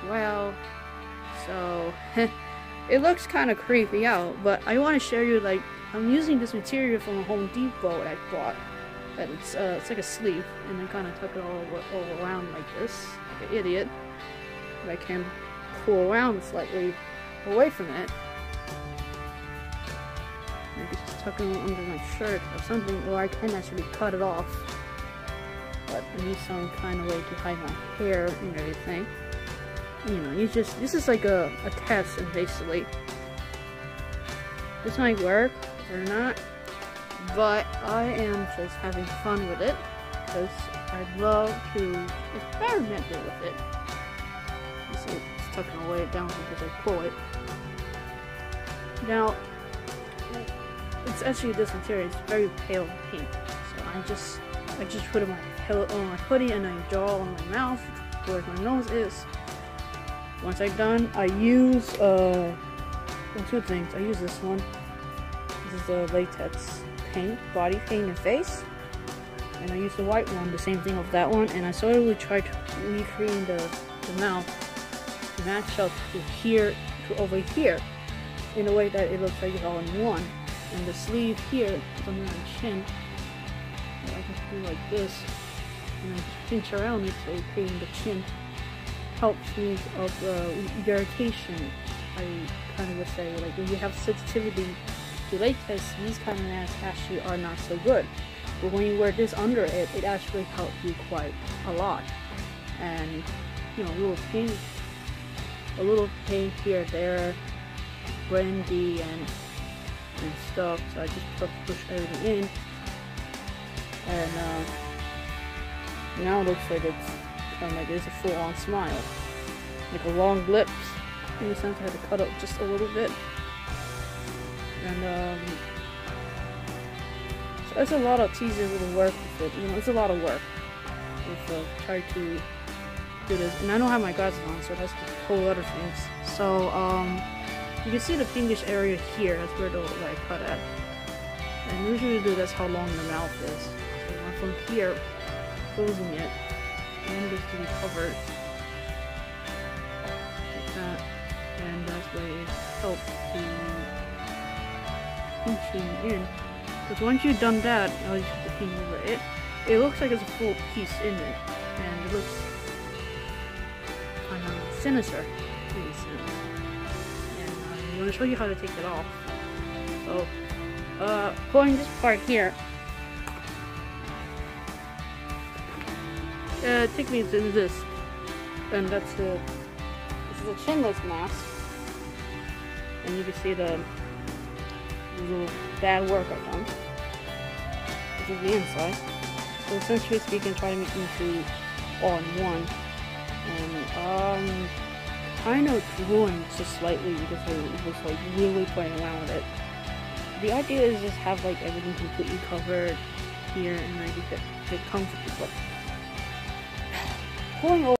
well, so it looks kind of creepy out, but I want to show you, like, I'm using this material from Home Depot that I bought. And it's like a sleeve, and I kind of tuck it all around like this, like an idiot. But I can pull around slightly away from it. Maybe just tuck it under my shirt or something, or I can actually cut it off. But I need some kind of way to hide my hair and everything. You know, this is like a test, and basically, this might work or not, but I am just having fun with it because I love to experiment with it. You see, it's tucking away down because I pull it. Now, it's actually this material. It's very pale pink, so I just put it on my hoodie and I draw on my mouth where my nose is. Once I'm done, I use two things. I use this one. This is the latex paint, body paint and face. And I use the white one, the same thing of that one. And I slowly try to recreate the mouth to match up to here to over here in a way that it looks like it's all in one. And the sleeve here is under my chin. And I can do like this, and I just pinch around it so creating the chin helps me of irritation. I kind of would say, like, when you have sensitivity to latex, these kind of masks actually are not so good. But when you wear this under it, it actually helps you quite a lot. And you know, a little paint here, there, brandy and stuff. So I just push everything in, and now it looks like it's kind of like it's a full-on smile, like a long lips. In a sense, I had to cut up just a little bit. And so it's a lot of teasers with the work with it. You know, it's a lot of work with try to do this. And I don't have my glasses on, so that's a whole other things. So you can see the pinkish area here. That's where I cut at. And usually that's how long the mouth is. So I'm from here, closing it, and this to be covered like that. And that's why it helps to pinching in, because once you've done that, I'll just put the paint over it. It looks like it's a full piece in it, and it looks kind of sinister in a sense. And I'm going to show you how to take it off. So, pulling this part here, take me to this, and this is a chinless mask, and you can see the little bad work I've done. This is the inside. So essentially speaking, try to make them two all in one. And kind of ruined just slightly because I was like really playing around with it. The idea is just have like everything completely covered here and like get comfortable. But pulling over